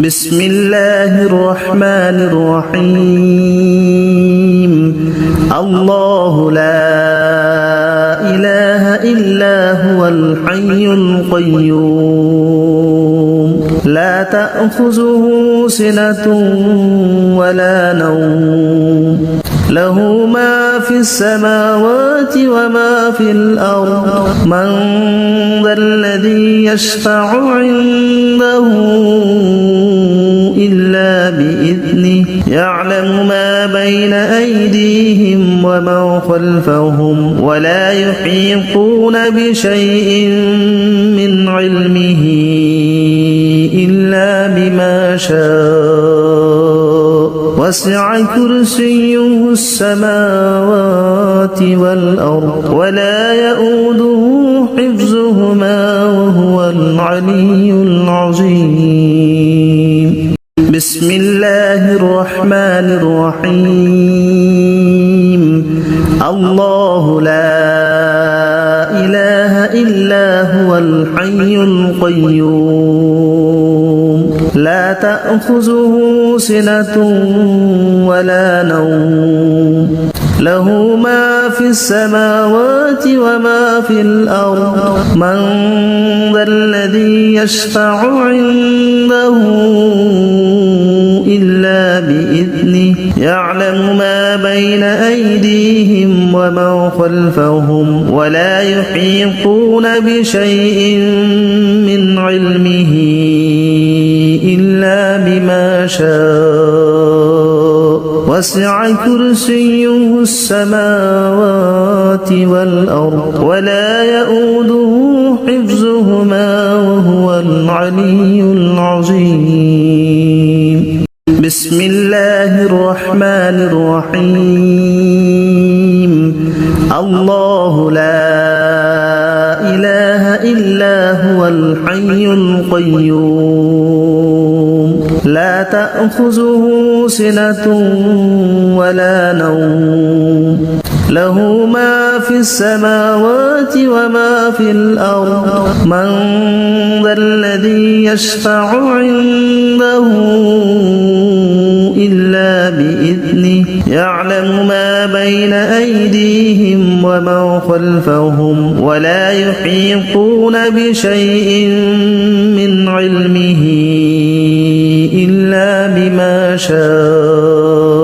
بسم الله الرحمن الرحيم الله لا إله إلا هو الحي القيوم لا تأخذه سنة ولا نوم له ما في السماوات وما في الأرض من ذا الذي يشفع عنده إلا بإذنه يعلم ما بين أيديهم وما خلفهم ولا يحيطون بشيء من علمه إلا بما شاء وسع كرسيه السماوات والأرض ولا يؤوده حفظهما وهو العلي العظيم بسم الله الرحمن الرحيم الله لا إله إلا هو الحي القيوم لا تأخذه سنة ولا نوم له ما في السماوات وما في الأرض من ذا الذي يشفع عنده إلا بإذنه يعلم ما بين أيديهم وما خلفهم ولا يحيطون بشيء من علمه إلا بما شاء وسع كرسيه السماوات والأرض ولا يؤوده حفظهما وهو العلي العظيم بسم الله الرحمن الرحيم الله لا إله إلا هو الحي القيوم لا تأخذه سنة ولا نوم له ما في السماوات وما في الأرض من ذا الذي يشفع عنده إلا بإذنه يعلم ما بين أيديهم وما خلفهم ولا يحيطون بشيء من علمه إلا بما شاء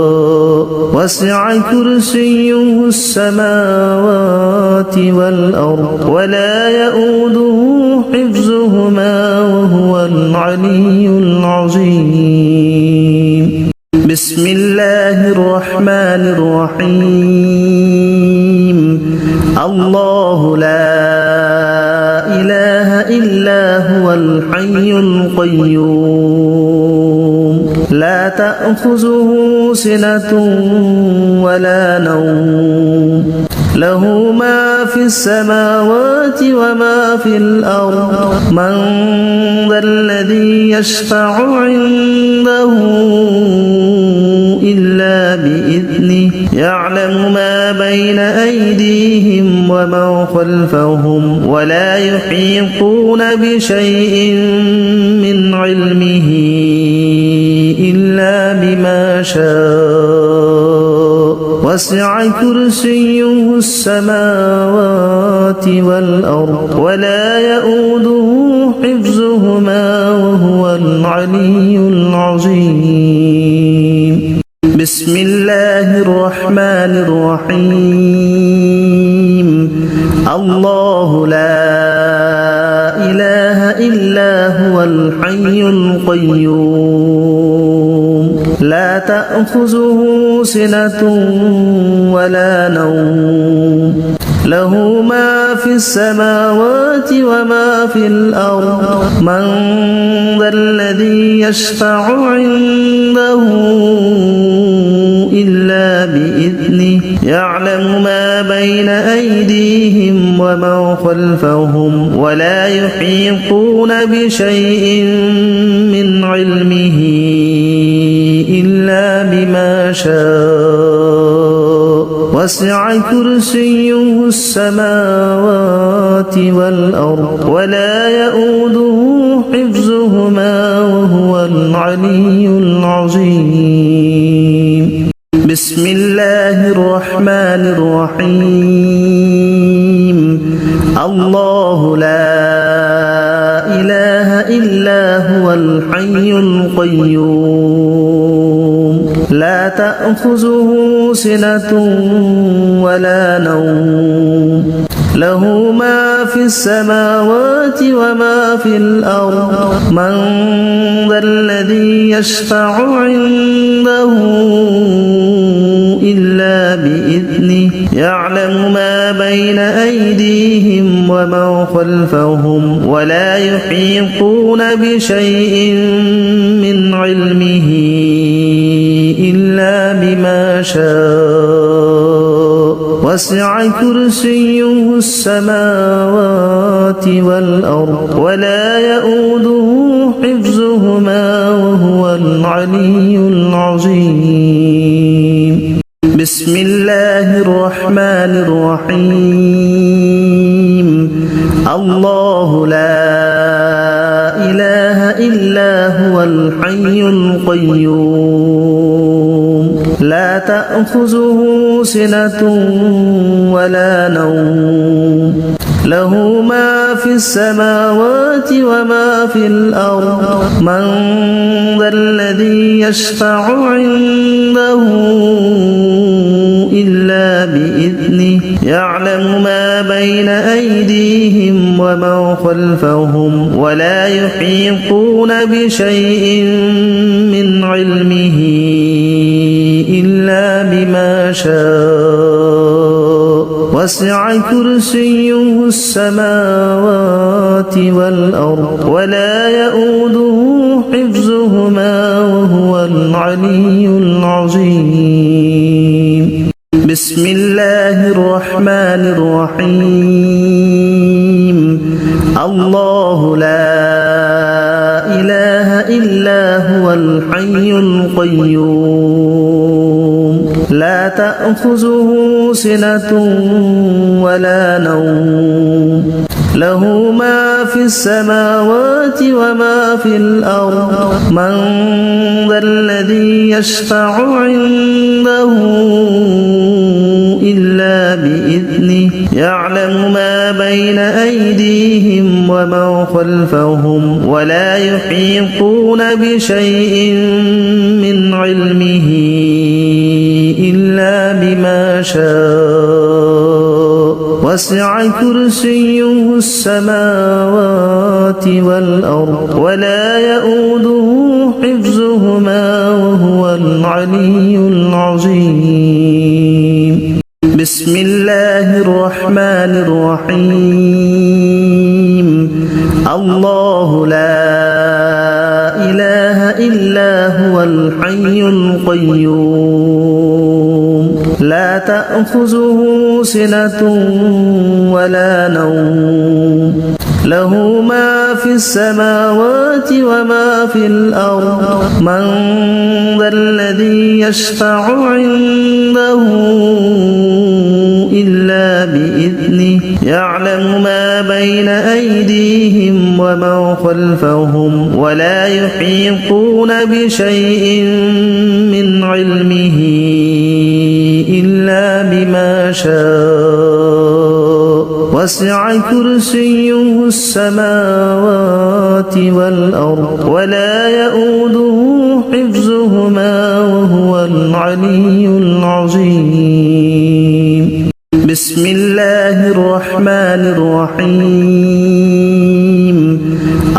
وسع كرسيه السماوات والأرض ولا يؤوده حفظهما وهو العلي العظيم بسم الله الرحمن الرحيم الله لا إله إلا هو الحي القيوم لا تأخذه سنة ولا نوم له ما في السماوات وما في الأرض من ذا الذي يشفع عنده إلا بإذنه يعلم ما بين أيديهم وما خلفهم ولا يحيطون بشيء من علمه إلا بما شاء وسع كرسيه السماوات والأرض ولا يؤوده حفظهما وهو العلي العظيم بسم الله الرحمن الرحيم الله لا إله إلا هو الحي القيوم لا تأخذه سنة ولا نوم له ما في السماوات وما في الأرض من ذا الذي يشفع عنده إلا بإذنه يعلم ما بين أيديهم وما خلفهم ولا يحيطون بشيء من علمه إلا بما شاء وسع كرسيه السماوات والأرض ولا يؤوده حفظهما وهو العلي العظيم بسم الله الرحمن الرحيم الله لا إله إلا هو الحي القيوم لا تأخذه سنة ولا نوم له ما في السماوات وما في الأرض من ذا الذي يشفع عنده إلا بإذنه يعلم ما بين أيديهم وما خلفهم ولا يحيطون بشيء من علمه إلا بما شاء وسع كرسيه السماوات والأرض ولا يؤوده حفظهما وهو العلي العظيم بسم الله الرحمن الرحيم الله لا إله إلا هو الحي القيوم لا تأخذه سنة ولا نوم له ما في السماوات وما في الأرض من ذا الذي يشفع عنده إلا بإذنه يعلم ما بين أيديهم وما خلفهم ولا يحيطون بشيء من علمه إلا بما شاء وسع كرسيه السماوات والأرض ولا يؤوده حفظهما وهو العلي العظيم بسم الله الرحمن الرحيم الله لا إله إلا هو الحي القيوم لا تأخذه سنة ولا نوم له ما في السماوات وما في الأرض من ذا الذي يشفع عنده إلا بإذنه يعلم ما بين أيديهم وما خلفهم ولا يحيطون بشيء من علمه إلا بما شاء وسع كرسيه السماوات والأرض ولا يؤوده حفظهما وهو العلي العظيم بسم الله الرحمن الرحيم الله لا إله إلا هو الحي القيوم لا تأخذه سنة ولا نوم له ما في السماوات وما في الأرض من ذا الذي يشفع عنده إلا بإذنه يعلم ما بين أيديهم وما خلفهم ولا يحيطون بشيء من علمه إلا بما شاء وسع كرسيه السماوات والأرض ولا يؤوده حفظهما وهو العلي العظيم بسم الله الرحمن الرحيم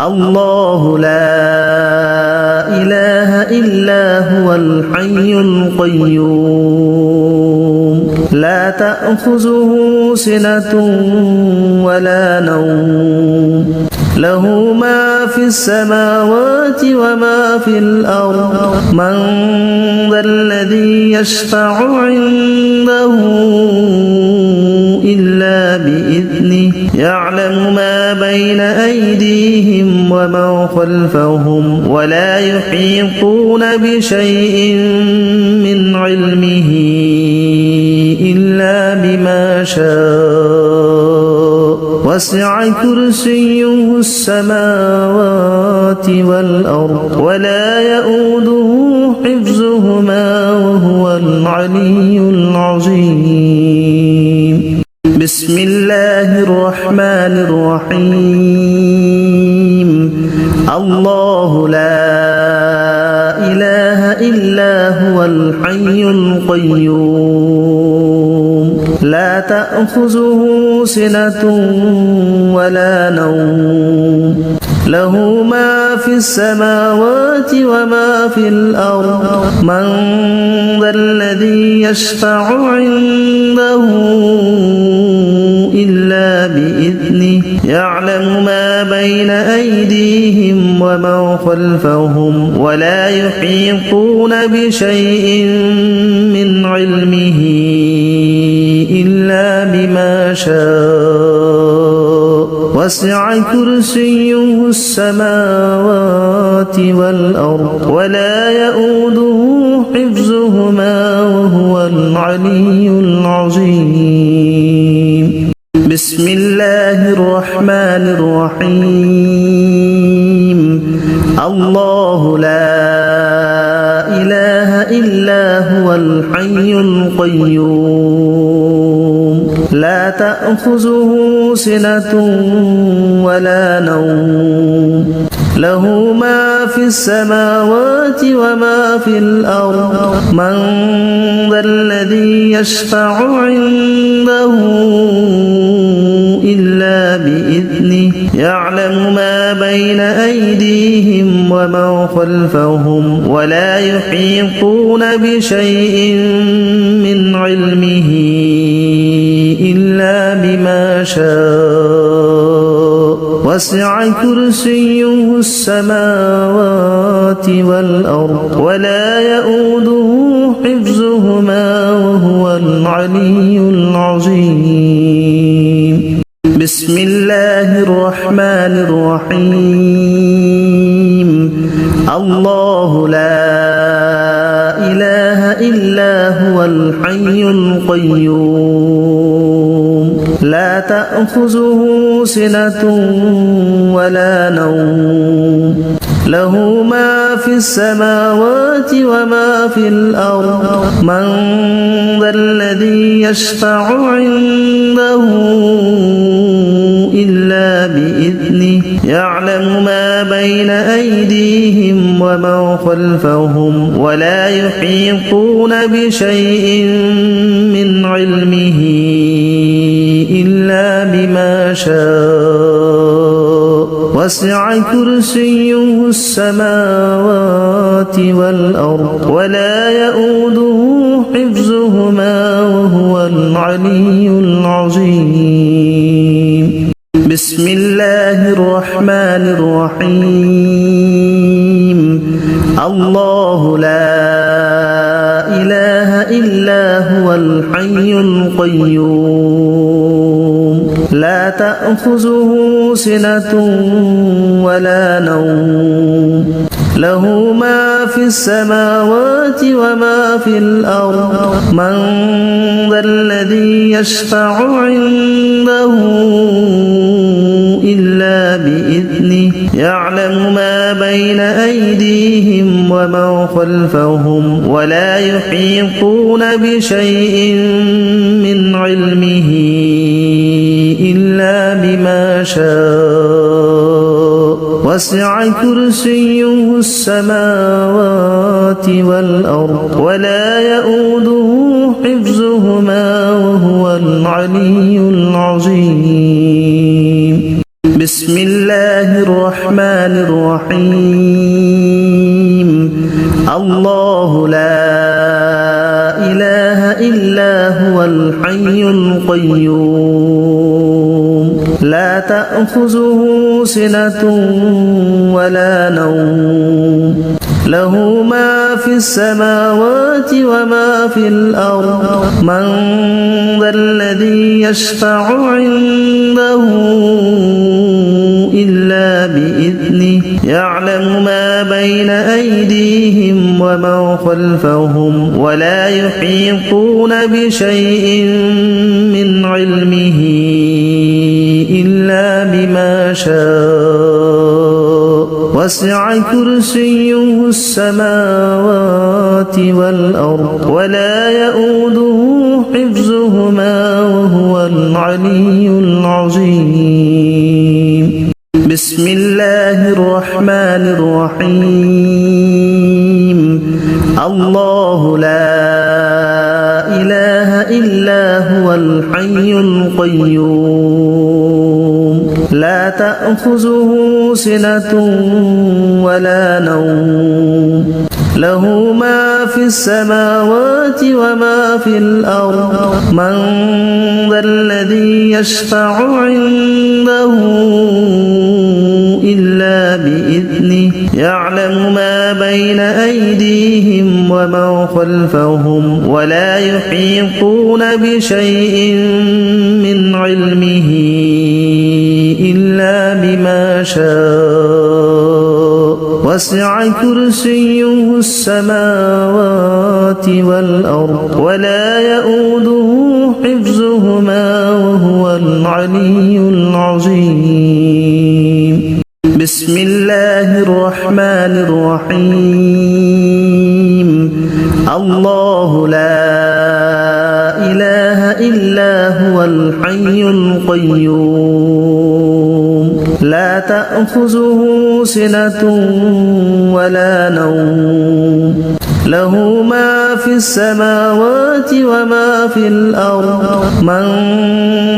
الله لا إله إلا هو الحي القيوم لا تأخذه سنة ولا نوم له ما في السماوات وما في الأرض من ذا الذي يشفع عنده إلا بإذنه يعلم ما بين أيديهم وما خلفهم ولا يحيطون بشيء من علمه إلا بما شاء وسع كرسيه السماوات والأرض ولا يؤوده حفظهما وهو العلي العظيم. بسم الله الرحمن الرحيم. الله لا إله إلا هو الحي القيوم لا تأخذه سنة ولا نوم له ما في السماوات وما في الأرض من ذا الذي يشفع عنده إلا بإذنه يعلم ما بين أيديهم وما خلفهم ولا يحيطون بشيء من علمه إلا بما شاء وسع كرسيه السماوات والأرض ولا يؤوده حفظهما وهو العلي العظيم. بسم الله الرحمن الرحيم. الله لا إله إلا هو الحي القيوم لا تأخذه سنة ولا نوم له ما في السماوات وما في الأرض من ذا الذي يشفع عنده إلا بإذنه يعلم ما بين أيديهم وما خلفهم ولا يحيطون بشيء من علمه إلا بما شاء وسع كرسيه السماوات والأرض ولا يؤوده حفظهما وهو العلي العظيم. بسم الله الرحمن الرحيم. الله لا إله إلا هو الحي القيوم لا تأخذه سنة ولا نوم له ما في السماوات وما في الأرض من ذا الذي يشفع عنده إلا بإذنه يعلم ما بين أيديهم وما خلفهم ولا يحيطون بشيء من علمه إلا بما شاء وسع كرسيه السماوات والأرض ولا يؤوده حفظهما وهو العلي العظيم. بسم الله الرحمن الرحيم. الله لا إله إلا هو الحي القيوم لا تأخذه سنة ولا نوم له ما في السماوات وما في الأرض من ذا الذي يشفع عنده إلا بإذنه يعلم ما بين أيديهم وما خلفهم ولا يحيطون بشيء من علمه إلا بما شاء وسع كرسيه السماوات والأرض ولا يؤوده حفظهما وهو العلي العظيم. بسم الله الرحمن الرحيم. الله لا إله إلا هو الحي القيوم لا تأخذه سنة ولا نوم له ما في السماوات وما في الأرض من ذا الذي يشفع عنده إلا بإذنه يعلم ما بين أيديهم وما خلفهم ولا يحيطون بشيء من علمه إلا بما شاء وسع كرسيه السماوات والأرض ولا يؤوده حفظهما وهو العلي العظيم. بسم الله الرحمن الرحيم. الله لا إله إلا هو الحي القيوم لا تأخذه سنة ولا نوم له ما في السماوات وما في الأرض من ذا الذي يشفع عنده إلا بإذنه يعلم ما بين أيديهم وما خلفهم ولا يحيطون بشيء من علمه إلا شاء وسع كرسيه السماوات والأرض ولا يؤوده حفظهما وهو العلي العظيم بسم الله الرحمن الرحيم الله لا إله إلا هو الحي القيوم لا تأخذه سنة ولا نوم له ما في السماوات وما في الأرض من ذا الذي يشفع عنده إلا بإذنه يعلم ما بين أيديهم وما خلفهم ولا يحيطون بشيء من علمه إلا بما شاء وسع كرسيه السماوات والأرض ولا يؤوده حفظهما وهو العلي العظيم بسم الله الرحمن الرحيم الله لا إله إلا هو الحي القيوم لا تأخذه سنة ولا نوم له ما في السماوات وما في الأرض من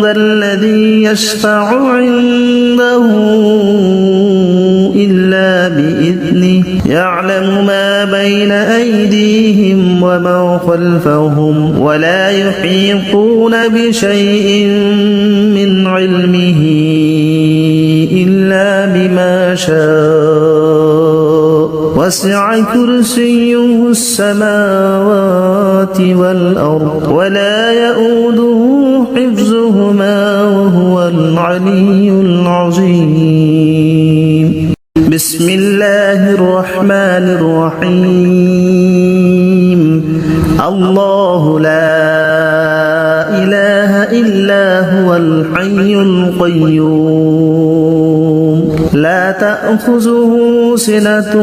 ذا الذي يشفع عنده إلا بإذنه يعلم ما بين أيديهم وما خلفهم ولا يحيطون بشيء من علمه إلا بما شاء وسع كرسيه السماوات والأرض ولا يؤوده حفظهما وهو العلي العظيم بسم الله الرحمن الرحيم الله لا إله إلا هو الحي القيوم لا تأخذه سنة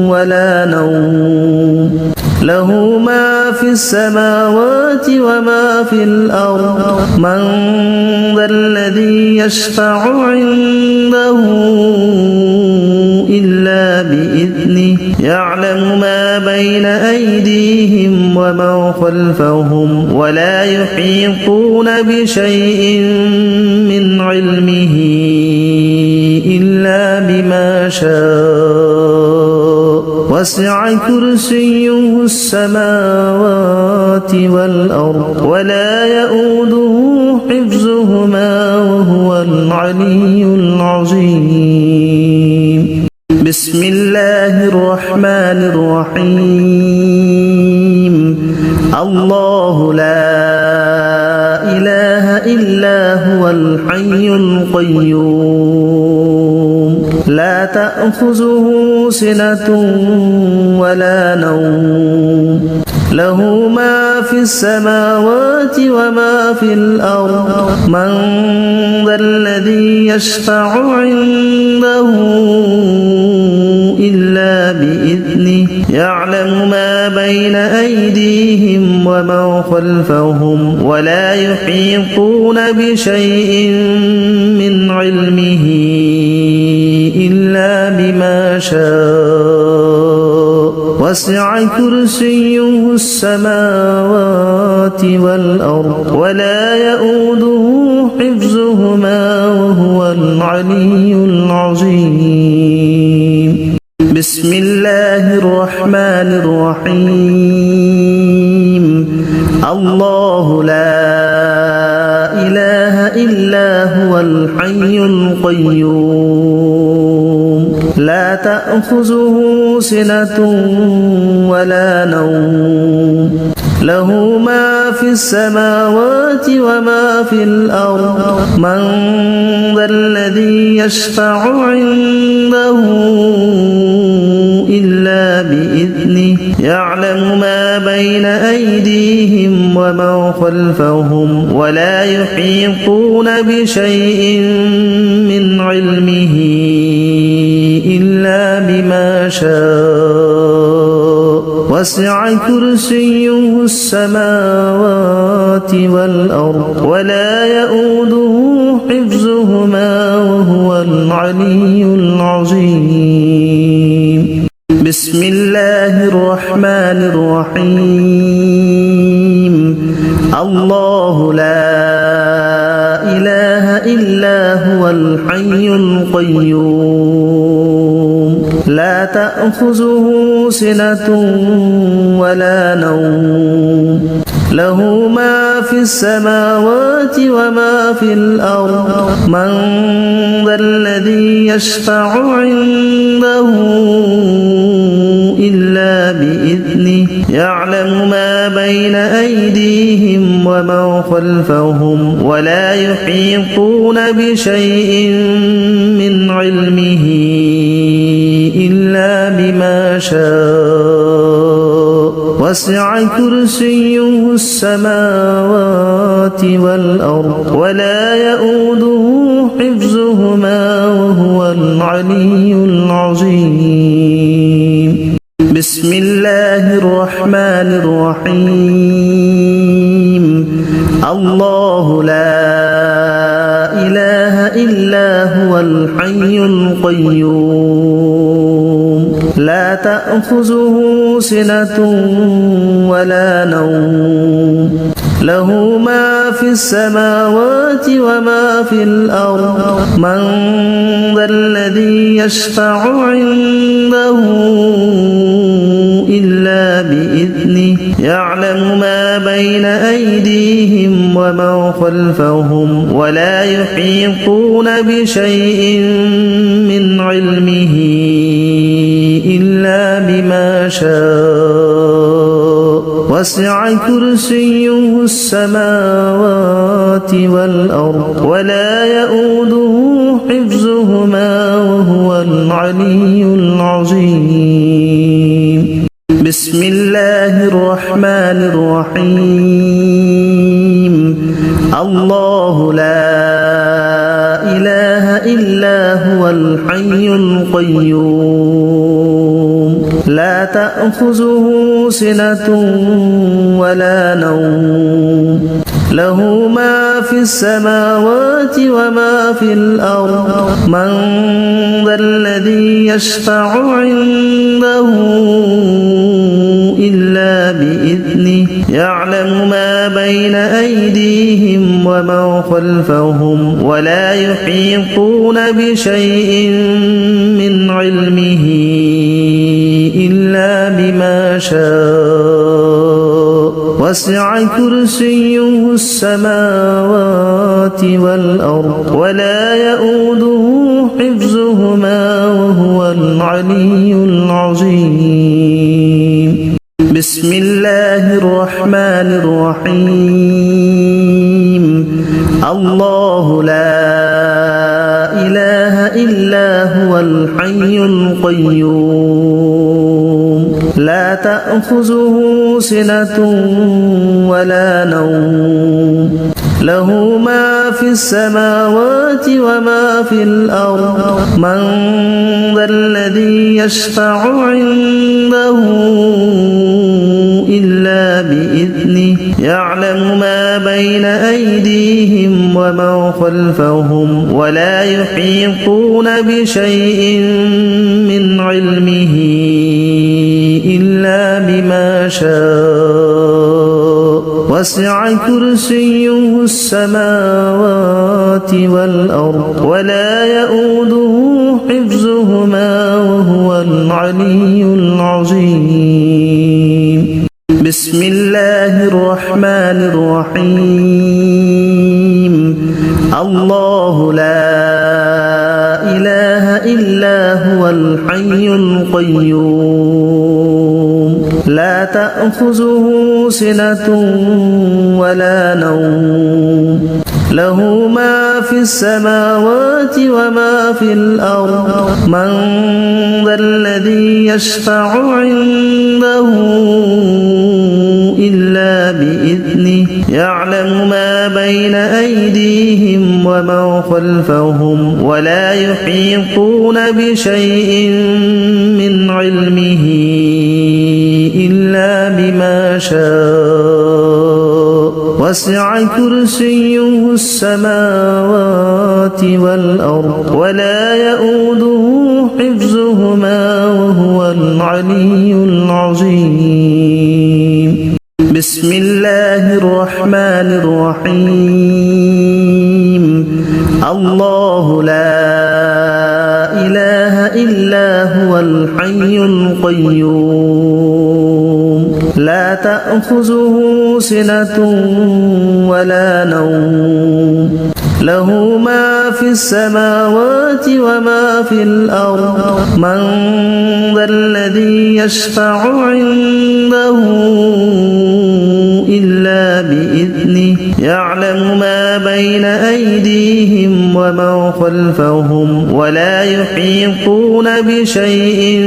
ولا نوم له ما في السماوات وما في الأرض من ذا الذي يشفع عنده إلا بإذنه يعلم ما بين أيديهم وما خلفهم ولا يحيطون بشيء من علمه إلا بما شاء وسع كرسيه السماوات والأرض ولا يؤوده حفظهما وهو العلي العظيم بسم الله الرحمن الرحيم الله لا إله إلا هو الحي القيوم لا تأخذه سنة ولا نوم له ما في السماوات وما في الأرض من ذا الذي يشفع عنده إلا بإذنه يعلم ما بين أيديهم وما خلفهم ولا يحيطون بشيء من علمه إلا بما شاء وسع كرسيه السماوات والأرض ولا يؤوده حفظهما وهو العلي العظيم بسم الله الرحمن الرحيم الله لا إله إلا هو الحي القيوم لا تأخذه سنة ولا نوم له ما في السماوات وما في الأرض من ذا الذي يشفع عنده إلا بإذنه يعلم ما بين أيديهم وما خلفهم ولا يحيطون بشيء من علمه إلا بما شاء وسع كرسيه السماوات والأرض ولا يؤوده حفظهما وهو العلي العظيم بسم الله الرحمن الرحيم الله لا إله إلا هو الحي القيوم لا تأخذه سنة ولا نوم له ما في السماوات وما في الأرض من ذا الذي يشفع عنده إلا بإذنه يعلم ما بين أيديهم وما خلفهم ولا يحيطون بشيء من علمه إلا بما شاء وسع كرسيه السماوات والأرض ولا يؤوده حفظهما وهو العلي العظيم بسم الله الرحمن الرحيم الله لا إله إلا هو الحي القيوم لا تأخذه سنة ولا نوم له ما في السماوات وما في الأرض من ذا الذي يشفع عنده إلا بإذنه يعلم ما بين أيديهم وما خلفهم ولا يحيطون بشيء من علمه إلا بما شاء وسع كرسيه السماوات والأرض ولا يؤوده حفظهما وهو العلي العظيم بسم الله الرحمن الرحيم الله لا إله إلا هو الحي القيوم لا تأخذه سنة ولا نوم له ما في السماوات وما في الأرض من ذا الذي يشفع عنده إلا بإذنه يعلم ما بين أيديهم وما خلفهم ولا يحيطون بشيء من علمه إلا بما شاء وسع كرسيه السماوات والأرض ولا يؤوده حفظهما وهو العلي العظيم بسم الله الرحمن الرحيم الله لا إله إلا هو الحي القيوم لا تأخذه سنة ولا نوم له ما في السماوات وما في الأرض من ذا الذي يشفع عنده إلا بإذنه يعلم ما بين أيديهم وما خلفهم ولا يحيطون بشيء من علمه إلا بما شاء وسع كرسيه السماوات والأرض ولا يؤوده حفظهما وهو العلي العظيم بسم الله الرحمن الرحيم الله لا إله إلا هو الحي القيوم لا تأخذه سنة ولا نوم له ما في السماوات وما في الأرض من ذا الذي يشفع عنده إلا بإذنه يعلم ما بين أيديهم وما خلفهم ولا يحيطون بشيء من علمه إلا بما شاء وسع كرسيه السماوات والأرض ولا يؤوده حفظهما وهو العلي العظيم بسم الله الرحمن الرحيم الله لا إله إلا هو الحي القيوم لا تأخذه سنة ولا نوم له ما في السماوات وما في الأرض من ذا الذي يشفع عنده إلا بإذنه يعلم ما بين أيديهم وما خلفهم ولا يحيطون بشيء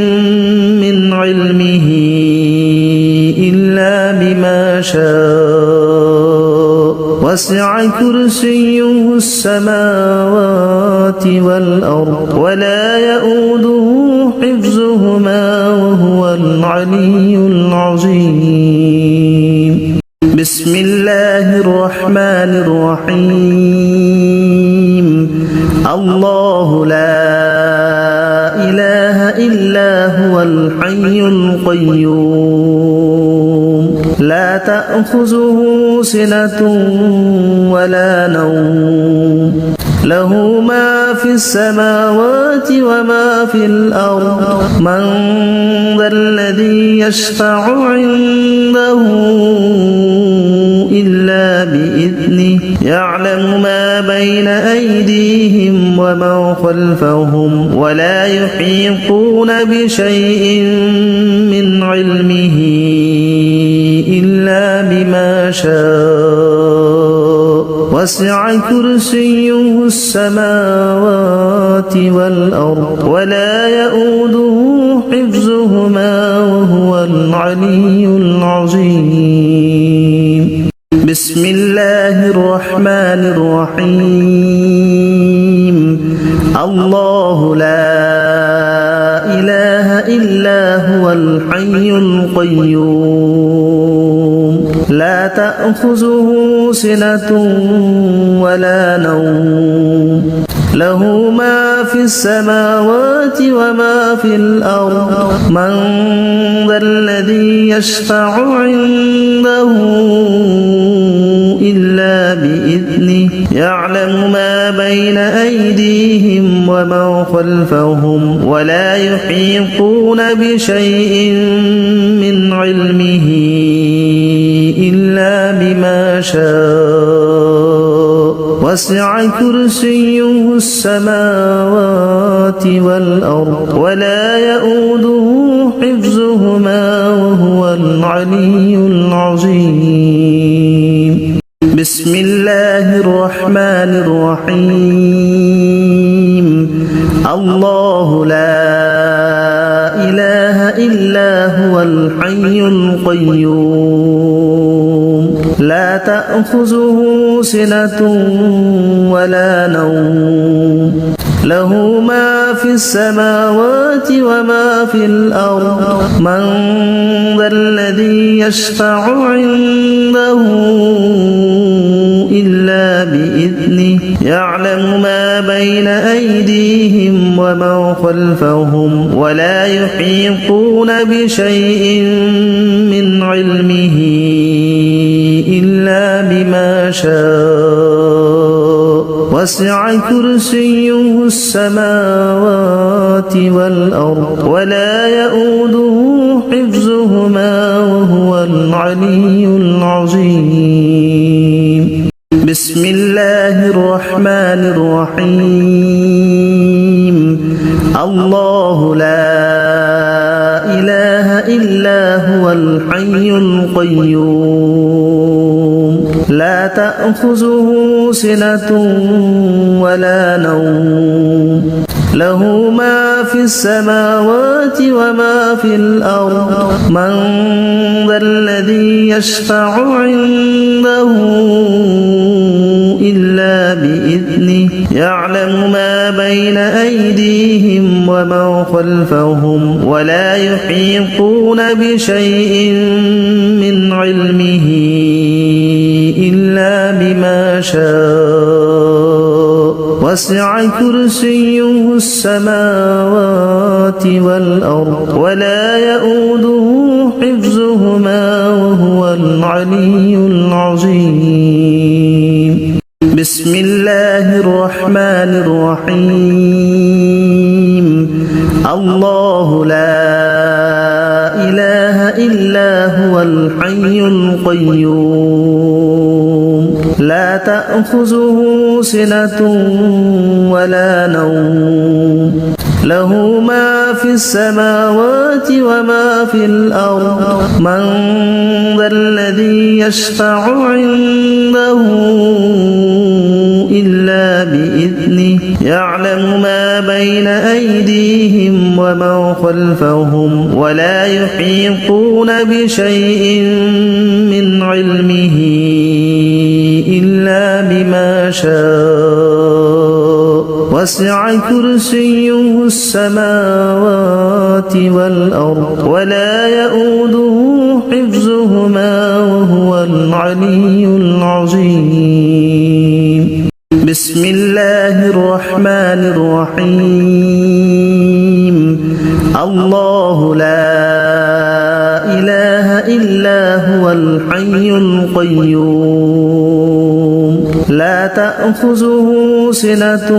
من علمه إلا بما شاء وسع كرسيه السماوات والأرض ولا يؤوده حفظهما وهو العلي العظيم بسم الله الرحمن الرحيم الله لا إله إلا هو الحي القيوم لا تأخذه سنة ولا نوم له ما في السماوات وما في الأرض من ذا الذي يشفع عنده إلا بإذنه يعلم ما بين أيديهم وما خلفهم ولا يحيطون بشيء من علمه إلا بما شاء وسع كرسيه السماوات والأرض ولا يؤوده حفظهما وهو العلي العظيم بسم الله الرحمن الرحيم الله لا إله إلا هو الحي القيوم لا تأخذه سنة ولا نوم له ما في السماوات وما في الأرض من ذا الذي يشفع عنده إلا بإذنه يعلم ما بين أيديهم وما خلفهم ولا يحيطون بشيء من علمه إلا بما شاء وسع كرسيه السماوات والأرض ولا يؤوده حفظهما وهو العلي العظيم بسم الله الرحمن الرحيم الله لا إله إلا هو الحي القيوم لا تأخذه سنة ولا نوم له ما في السماوات وما في الأرض من ذا الذي يشفع عنده إلا بإذنه يعلم ما بين أيديهم وما خلفهم ولا يحيطون بشيء من علمه إلا بما شاء وسع كرسيه السماوات والأرض ولا يؤوده حفظهما وهو العلي العظيم بسم الله الرحمن الرحيم الله لا إله إلا هو الحي القيوم لا تأخذه سنة ولا نوم له ما في السماوات وما في الأرض من ذا الذي يشفع عنده إلا بإذنه يعلم ما بين أيديهم وما خلفهم ولا يحيطون بشيء من علمه إلا بما شاء وسع كرسيه السماوات والأرض ولا يؤوده حفظهما وهو العلي العظيم بسم الله الرحمن الرحيم الله لا إله إلا هو الحي القيوم لا تأخذه سنة ولا نوم له ما في السماوات وما في الأرض من ذا الذي يشفع عنده إلا بإذنه يعلم ما بين أيديهم وما خلفهم ولا يحيطون بشيء من علمه إلا بما شاء وسع كرسيه السماوات والأرض ولا يؤوده حفظهما وهو العلي العظيم بسم الله الرحمن الرحيم الله لا إله إلا هو الحي القيوم لا تأخذه سنة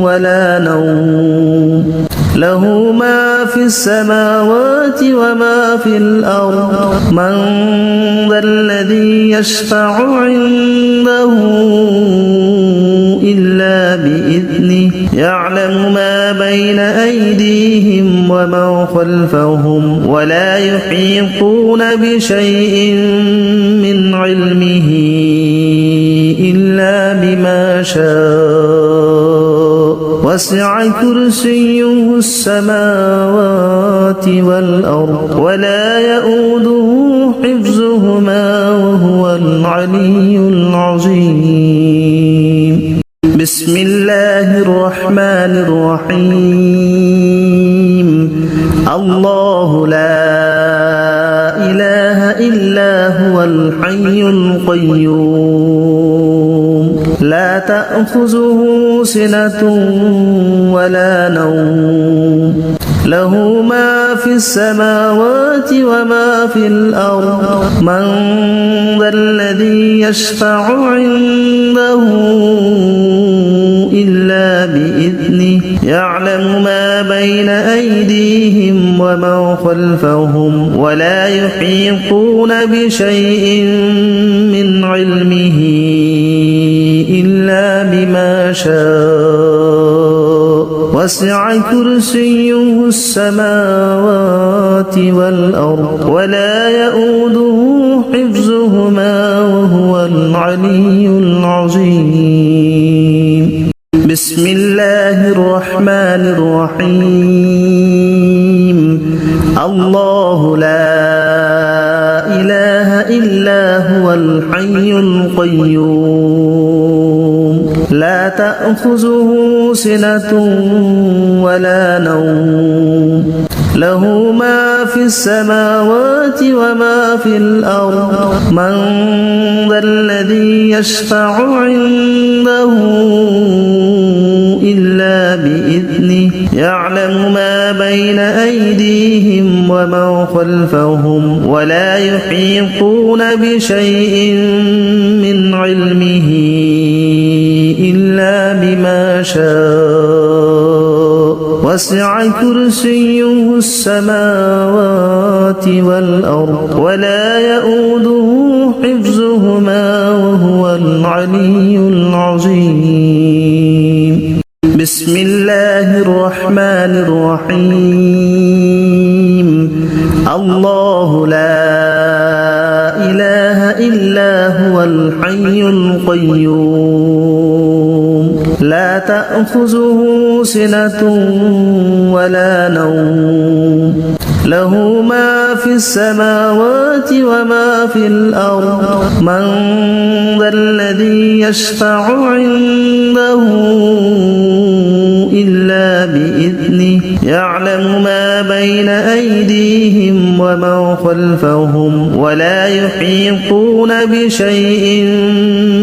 ولا نوم له ما في السماوات وما في الأرض من ذا الذي يشفع عنده إلا بإذنه يعلم ما بين أيديهم وما خلفهم ولا يحيطون بشيء من علمه إلا بما شاء وسع كرسيه السماوات والأرض ولا يؤوده حفظهما وهو العلي العظيم بسم الله الرحمن الرحيم الله لا إله إلا هو الحي القيوم لا تأخذه سنة ولا نوم له ما في السماوات وما في الأرض من ذا الذي يشفع عنده إلا بإذنه يعلم ما بين أيديهم وما خلفهم ولا يحيطون بشيء من علمه إلا بما شاء وسع كرسيه السماوات والأرض ولا يؤوده حفظهما وهو العلي العظيم بسم الله الرحمن الرحيم الله لا إله إلا هو الحي القيوم لا تأخذه سنة ولا نوم له ما في السماوات وما في الأرض من ذا الذي يشفع عنده إلا بإذنه يعلم ما بين أيديهم وما خلفهم ولا يحيطون بشيء من علمه إلا بما شاء وسع كرسيه السماوات والأرض ولا يؤوده حفظهما وهو العلي العظيم بسم الله الرحمن الرحيم الله لا إله إلا هو الحي القيوم لا لا تأخذه سنة ولا نوم له ما في السماوات وما في الأرض من ذا الذي يشفع عنده إلا بإذنه يعلم ما بين أيديهم وما خلفهم ولا يحيطون بشيء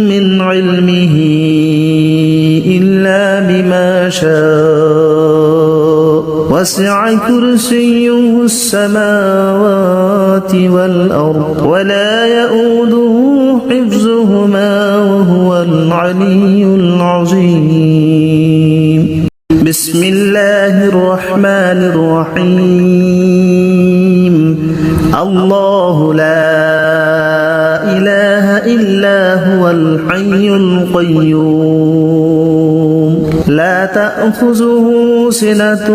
من علمه إلا بما شاء وسع كرسيه السماوات والأرض ولا يؤوده حفظهما وهو العلي العظيم بسم الله الرحمن الرحيم الله لا إله إلا هو الحي القيوم لا تأخذه سنة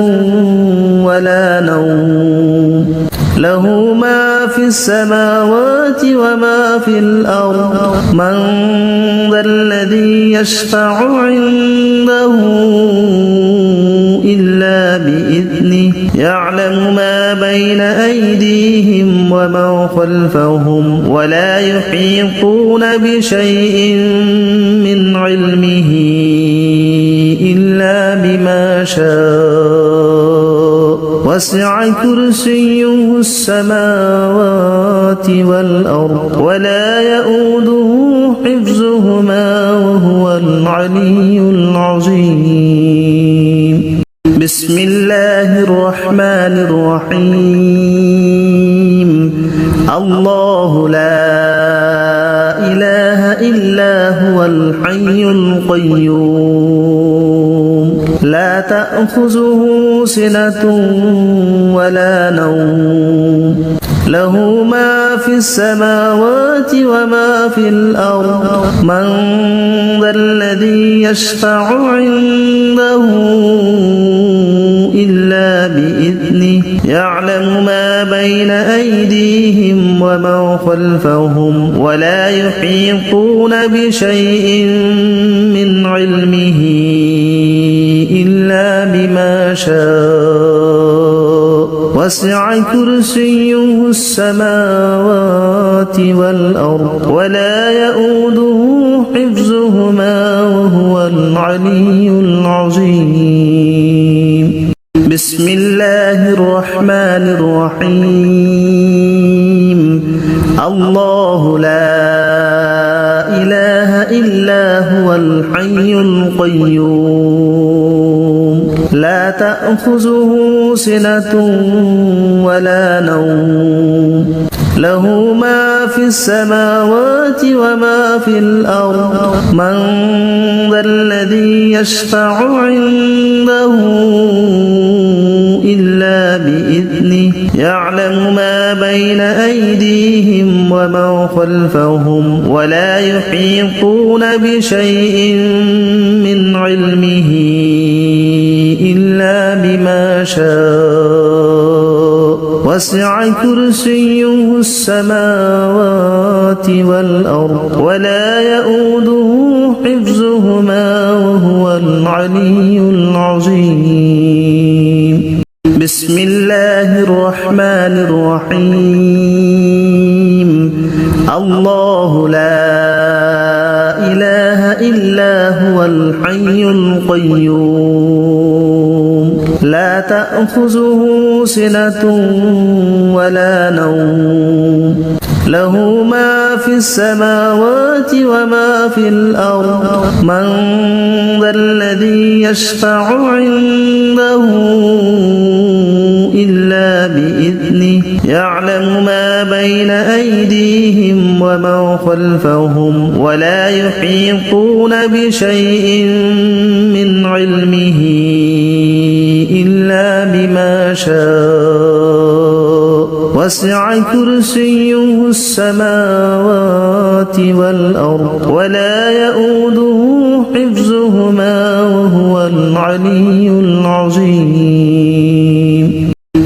ولا نوم له ما في السماوات وما في الأرض من ذا الذي يشفع عنده إلا بإذنه يعلم ما بين أيديهم وما خلفهم ولا يحيطون بشيء من علمه إلا بما شاء وسع كرسيه السماوات والأرض ولا يؤوده حفظهما وهو العلي العظيم بسم الله الرحمن الرحيم الله لا إله إلا هو الحي القيوم لا تأخذه سنة ولا نوم له ما في السماوات وما في الأرض من ذا الذي يشفع عنده إلا بإذنه يعلم ما بين أيديهم وما خلفهم ولا يحيطون بشيء من علمه إلا بما شاء وسع كرسيه السماوات والأرض ولا يؤوده حفظهما وهو العلي العظيم بسم الله الرحمن الرحيم الله لا إله إلا هو الحي القيوم لا تأخذه سنة ولا نوم له ما في السماوات وما في الأرض من ذا الذي يشفع عنده إلا بإذنه يعلم ما بين أيديهم وما خلفهم ولا يحيطون بشيء من علمه إلا بما شاء وسع كرسيه السماوات والأرض ولا يؤوده حفظهما وهو العلي العظيم بسم الله الرحمن الرحيم الله لا إله إلا هو الحي القيوم لا تأخذه سنة ولا نوم له ما في السماوات وما في الأرض من ذا الذي يشفع عنده إلا بإذنه يعلم ما بين أيديهم وما خلفهم ولا يحيطون بشيء من علمه إلا بما شاء وسع كرسيه السماوات والأرض ولا يؤوده حفظهما وهو العلي العظيم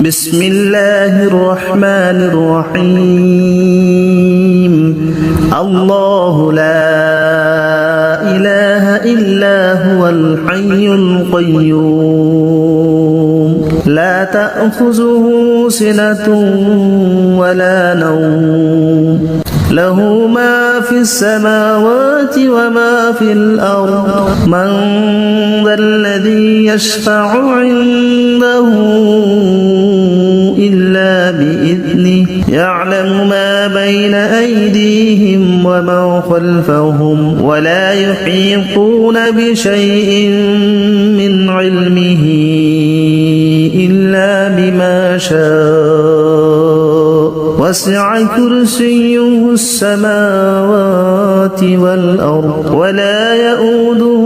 بسم الله الرحمن الرحيم الله لا إله إلا هو الحي القيوم لا تأخذه سنة ولا نوم له ما في السماوات وما في الأرض من ذا الذي يشفع عنده إلا بإذنه يعلم ما بين أيديهم وما خلفهم ولا يحيطون بشيء من علمه إلا بما شاء وسع كرسيه السماوات والأرض ولا يؤوده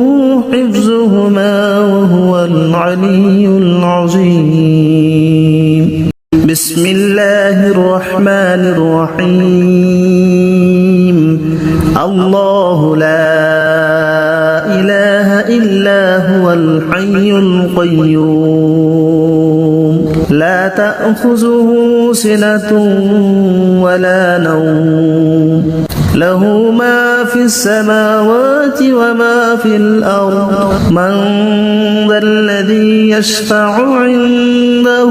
حفظهما وهو العلي العظيم بسم الله الرحمن الرحيم الله لا إله إلا هو الحي القيوم لا تأخذه سنة ولا نوم له ما في السماوات وما في الأرض من ذا الذي يشفع عنده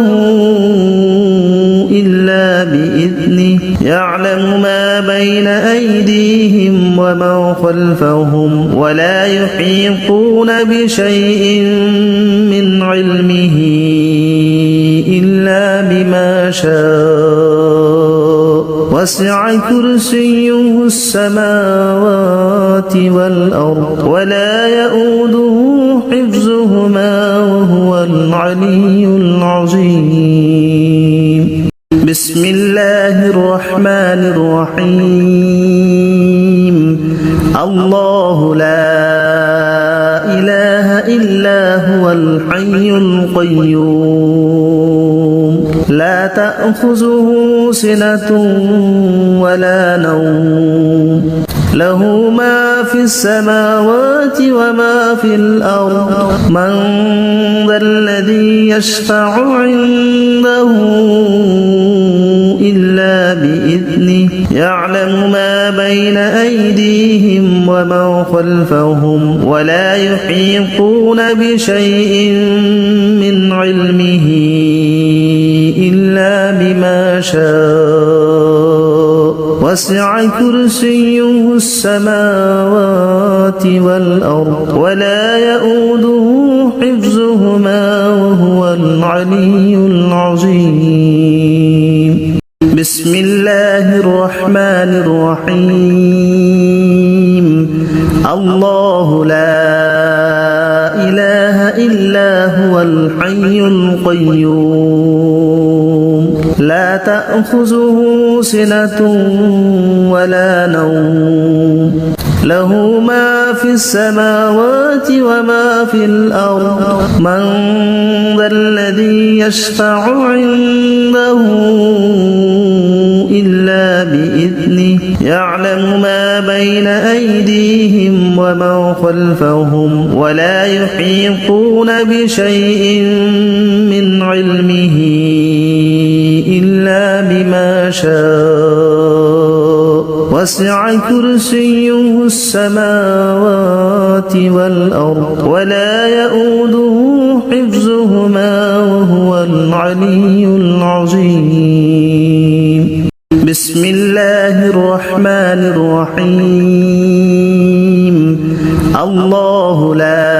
إلا بإذنه يعلم ما بين أيديهم وما خلفهم ولا يحيطون بشيء من علمه إلا بما شاء وسع كرسيه السماوات والأرض ولا يؤوده حفظهما وهو العلي العظيم بسم الله الرحمن الرحيم الله لا إله إلا هو الحي القيوم لا تأخذه سنة ولا نوم له ما في السماوات وما في الأرض من ذا الذي يشفع عنده إلا بإذنه يعلم ما بين أيديهم وما خلفهم ولا يحيطون بشيء من علمه إلا بما شاء وسع كرسيه السماوات والأرض ولا يؤوده حفظهما وهو العلي العظيم بسم الله الرحمن الرحيم الله لا إله إلا هو الحي القيوم لا تأخذه سنة ولا نوم له ما في السماوات وما في الأرض من ذا الذي يشفع عنده إلا بإذنه يعلم ما بين أيديهم وما خلفهم ولا يحيطون بشيء من علمه إلا بما شاء وسع كرسيه السماوات والأرض ولا يؤوده حفظهما وهو العلي العظيم بسم الله الرحمن الرحيم الله لا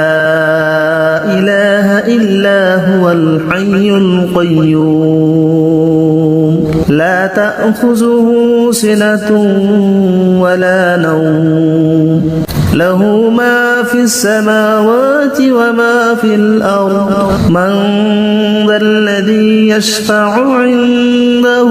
إله إلا هو الحي القيوم لا تأخذه سنة ولا نوم له ما في السماوات وما في الأرض من ذا الذي يشفع عنده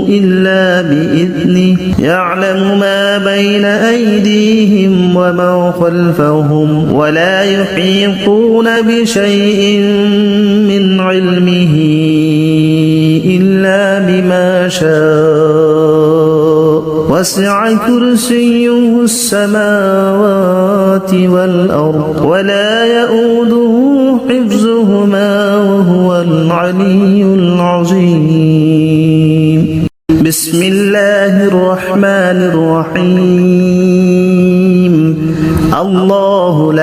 إلا بإذنه يعلم ما بين أيديهم وما خلفهم ولا يحيطون بشيء من علمه إلا بما شاء وسع كرسيه السماوات والأرض ولا يؤوده حفظهما وهو العلي العظيم بسم الله الرحمن الرحيم الله لا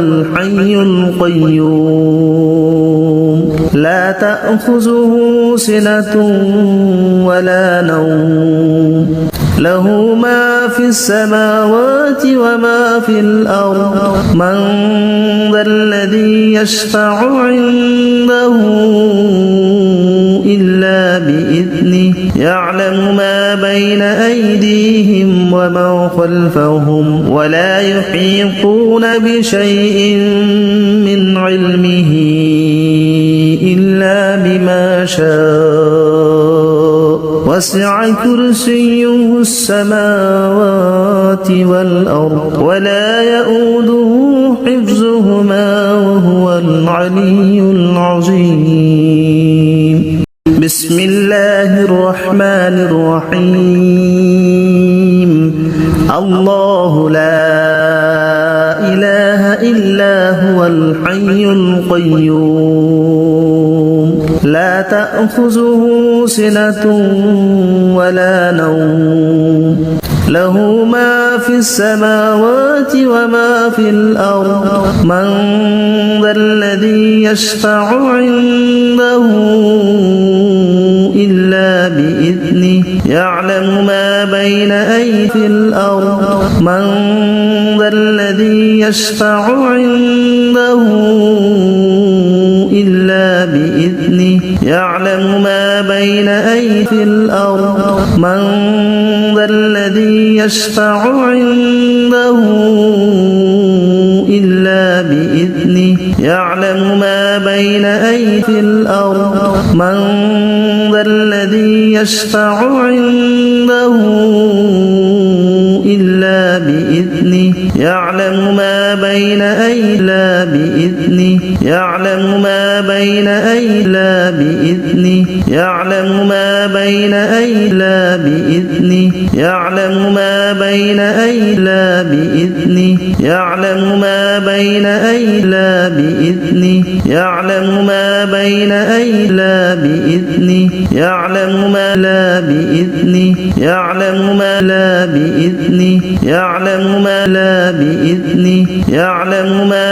الحي القيوم لا تأخذه سنة ولا نوم له ما في السماوات وما في الأرض من ذا الذي يشفع عنده إلا بإذنه يعلم ما بين أيديهم وما خلفهم ولا يحيطون بشيء من علمه إلا بما شاء وسع كرسيه السماوات والأرض ولا يؤوده حفظهما وهو العلي العظيم بسم الله الرحمن الرحيم الله لا إله إلا هو الحي القيوم لا تأخذه سنة ولا نوم له ما في السماوات وما في الأرض من ذا الذي يشفع عنده إلا بإذنه يعلم ما بين أيدي الأرض من ذا الذي يشفع عنده إلا بإذنه يعلم ما بين أيدي الأرض من ذا الذي يشفع عنده إلا بإذنه يعلم ما بين أيدي الأرض من ذا الذي يشفع عنده إلا بإذنه يعلم ما بين إلا بإذنه يعلم ما بين إلا بإذنه يعلم ما بين إلا بإذنه يعلم ما بين إلا بإذنه يعلم ما بين إلا بإذنه يعلم ما بين إلا بإذنه يعلم ما لا بإذنه يعلم ما لا بإذنه يعلم ما لا بإذنه يعلم ما